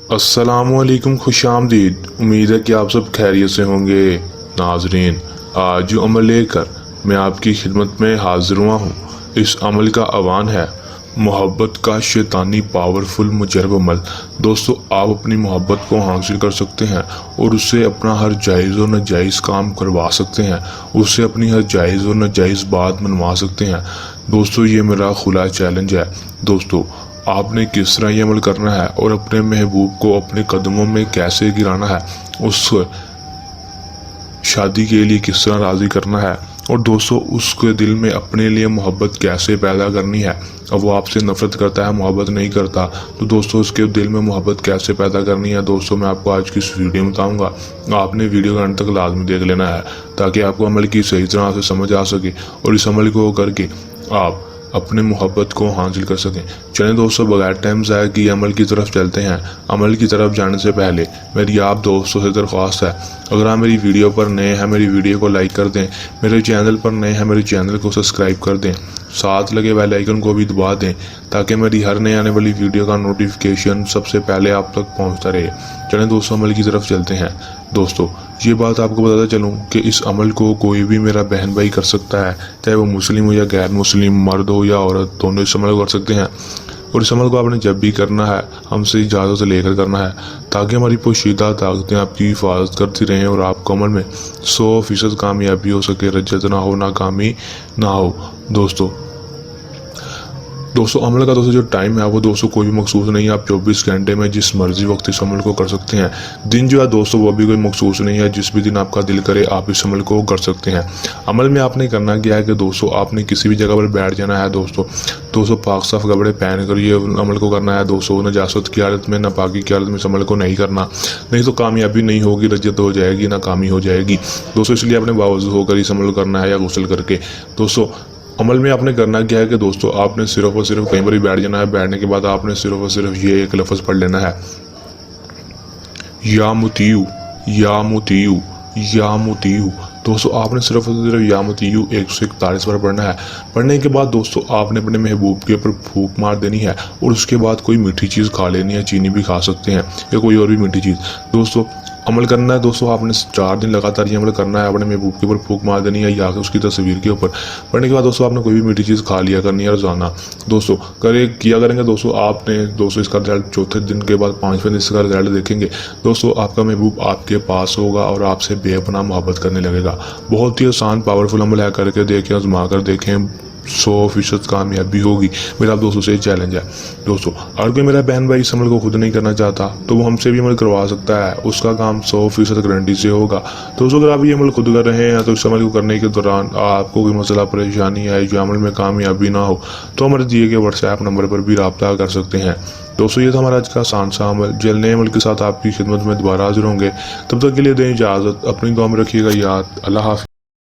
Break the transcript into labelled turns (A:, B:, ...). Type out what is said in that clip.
A: अस्सलामुअलैकुम, खुशामदीद। उम्मीद है कि आप सब खैरियत से होंगे। नाजरीन, आज जो अमल लेकर मैं आपकी खिदमत में हाजिर हुआ हूँ, इस अमल का आह्वान है मोहब्बत का शैतानी पावरफुल मुजरब अमल। दोस्तों, आप अपनी मोहब्बत को हासिल कर सकते हैं और उससे अपना हर जायज़ और नाजायज़ काम करवा सकते हैं, उससे अपनी हर जायज़ और नाजायज़ बात मनवा सकते हैं। दोस्तों, ये मेरा खुला चैलेंज है। दोस्तों, आपने किस तरह ये अमल करना है और अपने महबूब को अपने कदमों में कैसे गिराना है, उस शादी के लिए किस तरह राज़ी करना है, और दोस्तों उसके दिल में अपने लिए मोहब्बत कैसे पैदा करनी है। अब वो आपसे नफ़रत करता है, मोहब्बत नहीं करता, तो दोस्तों उसके दिल में मोहब्बत कैसे पैदा करनी है, दोस्तों मैं आपको आज की इस वीडियो में बताऊंगा। आपने वीडियो का अंत तक लाजमी देख लेना है ताकि आपको अमल की सही तरह से समझ आ सके और इस अमल को करके आप अपने मोहब्बत को हासिल कर सकें। चलें दोस्तों, बगैर टाइम ज़ाया किए अमल की तरफ चलते हैं। अमल की तरफ जाने से पहले मेरी आप दोस्तों से दरख्वास्त है, अगर आप मेरी वीडियो पर नए हैं मेरी वीडियो को लाइक कर दें, मेरे चैनल पर नए हैं मेरे चैनल को सब्सक्राइब कर दें, साथ लगे बेल आइकन को भी दबा दें ताकि मेरी हर नई आने वाली वीडियो का नोटिफिकेशन सबसे पहले आप तक पहुंचता रहे। चलें दोस्तों, अमल की तरफ चलते हैं। दोस्तों, ये बात आपको बताता चलूँ कि इस अमल को कोई भी मेरा बहन भाई कर सकता है, चाहे वो मुस्लिम हो या गैर मुस्लिम, मर्द हो या औरत, दोनों इस अमल को कर सकते हैं। और इस अमल को आपने जब भी करना है हमसे इजाज़त लेकर करना है ताकि हमारी पोशीदा ताकतें आपकी हिफाजत करती रहें और आपको अमल में 100% कामयाबी हो सके, रज्जत ना हो, नाकामी ना हो। दोस्तों अमल का जो टाइम है वो दोस्तों कोई भी मखसूस नहीं है। आप 24 घंटे में जिस मर्जी वक्त इस अमल को कर सकते हैं। दिन जो है दोस्तों वो भी कोई मखसूस नहीं है, जिस भी दिन आपका दिल करे आप इस अमल को कर सकते हैं। अमल में आपने करना क्या है कि दोस्तों आपने किसी भी जगह पर बैठ जाना है। दोस्तों पाक साफ कपड़े पहन कर ये अमल को करना है। दोस्तों नजासत की हालत में, नापाकी की हालत में इस अमल को नहीं करना, नहीं तो कामयाबी नहीं होगी, रज्जत हो जाएगी, नाकामी हो जाएगी। दोस्तों इसलिए आपने बावजूद होकर इस अमल करना है या गुस्ल करके। दोस्तों अमल में आपने करना क्या है कि दोस्तों आपने सिर्फ और सिर्फ कहीं पर भी बैठ जाना है। बैठने के बाद आपने सिर्फ और सिर्फ ये एक लफ्ज़ पढ़ लेना है, या मुतीयू या मुतीयू या मुतीयू। दोस्तों आपने सिर्फ और सिर्फ या मुतीयू 141 बार पढ़ना है। पढ़ने के बाद दोस्तों आपने अपने महबूब के ऊपर फूंक मार देनी है और उसके बाद कोई मीठी चीज़ खा लेनी है, चीनी भी खा सकते हैं या कोई और भी मीठी चीज़। दोस्तों अमल करना है। दोस्तों आपने 4 दिन लगातार ये अमल करना है। अपने महबूब के ऊपर फूंक मार देनी है या उसकी तस्वीर के ऊपर। पढ़ने के बाद दोस्तों आपने कोई भी मीठी चीज़ खा लिया करनी है रोज़ाना। दोस्तों किया करेंगे दोस्तों आपने इसका रिजल्ट चौथे दिन के बाद 5वें दिन इसका रिजल्ट देखेंगे। दोस्तों आपका महबूब आपके पास होगा और आपसे बेपनाह मोहब्बत करने लगेगा। बहुत ही आसान पावरफुल अमल है, करके देखें, आजमा कर देखें, 100% कामयाबी होगी। मेरा दोस्तों से चैलेंज है। दोस्तों अगर कोई मेरा बहन भाई इस अमल को खुद नहीं करना चाहता तो वो हमसे भी अमल करवा सकता है, उसका काम 100% गारंटी से होगा। दोस्तों अगर आप ये अमल खुद कर रहे हैं तो इस अमल को करने के दौरान आपको कोई मसला परेशानी आए, जो अमल में कामयाबी ना हो, तो हमारे दिए गए व्हाट्सएप नंबर पर भी रब्ता कर सकते हैं। दोस्तों ये था हमारा आज का आसान सा अमल। जल्द नए अमल के साथ आपकी खिदमत में दोबारा हाजिर होंगे। तब तक के लिए दें इजाज़त, अपनी दुआ में रखिएगा याद। अल्लाह हाफ़िज़।